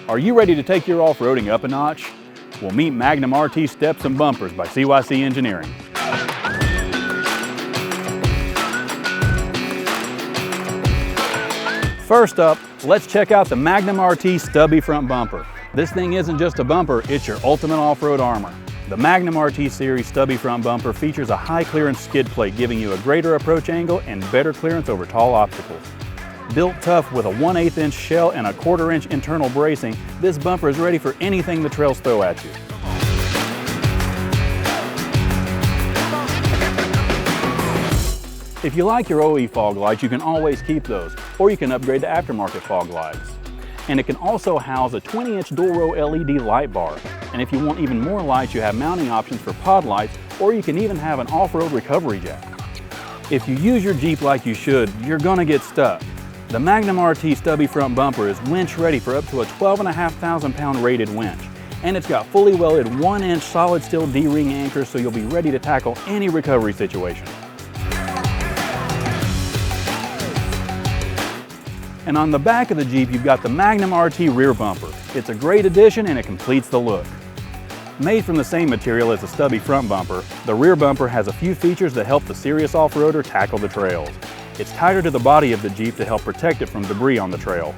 Are you ready to take your off-roading up a notch? We'll meet Magnum RT Steps and Bumpers by CYC Engineering. First up, let's check out the Magnum RT Stubby Front Bumper. This thing isn't just a bumper, it's your ultimate off-road armor. The Magnum RT Series Stubby Front Bumper features a high clearance skid plate giving you a greater approach angle and better clearance over tall obstacles. Built tough with a 1/8 inch shell and a 1/4 inch internal bracing, this bumper is ready for anything the trails throw at you. If you like your OE fog lights, you can always keep those, or you can upgrade to aftermarket fog lights. And it can also house a 20-inch dual row LED light bar. And if you want even more lights, you have mounting options for pod lights, or you can even have an off-road recovery jack. If you use your Jeep like you should, you're gonna get stuck. The Magnum RT Stubby Front Bumper is winch ready for up to a 12,500 pound rated winch. And it's got fully welded 1-inch solid steel D-ring anchors, so you'll be ready to tackle any recovery situation. And on the back of the Jeep, you've got the Magnum RT rear bumper. It's a great addition and it completes the look. Made from the same material as the stubby front bumper, the rear bumper has a few features that help the serious off-roader tackle the trails. It's tighter to the body of the Jeep to help protect it from debris on the trail.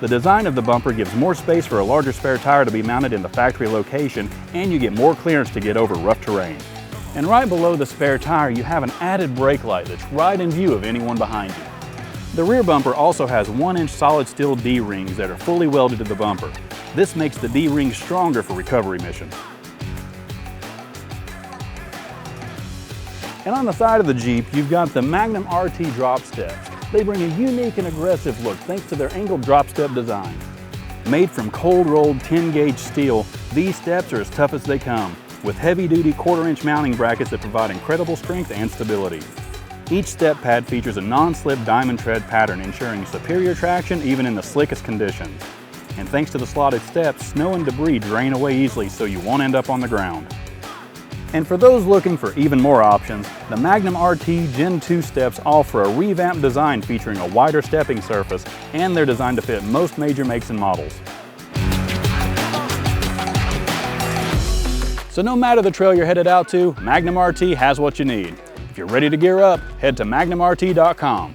The design of the bumper gives more space for a larger spare tire to be mounted in the factory location, and you get more clearance to get over rough terrain. And right below the spare tire, you have an added brake light that's right in view of anyone behind you. The rear bumper also has 1-inch solid steel D-rings that are fully welded to the bumper. This makes the D-rings stronger for recovery missions. And on the side of the Jeep, you've got the Magnum RT drop steps. They bring a unique and aggressive look thanks to their angled drop step design. Made from cold-rolled 10-gauge steel, these steps are as tough as they come, with heavy-duty 1/4-inch mounting brackets that provide incredible strength and stability. Each step pad features a non-slip diamond tread pattern, ensuring superior traction even in the slickest conditions. And thanks to the slotted steps, snow and debris drain away easily so you won't end up on the ground. And for those looking for even more options, the Magnum RT Gen 2 steps offer a revamped design featuring a wider stepping surface, and they're designed to fit most major makes and models. So no matter the trail you're headed out to, Magnum RT has what you need. If you're ready to gear up, head to magnumrt.com.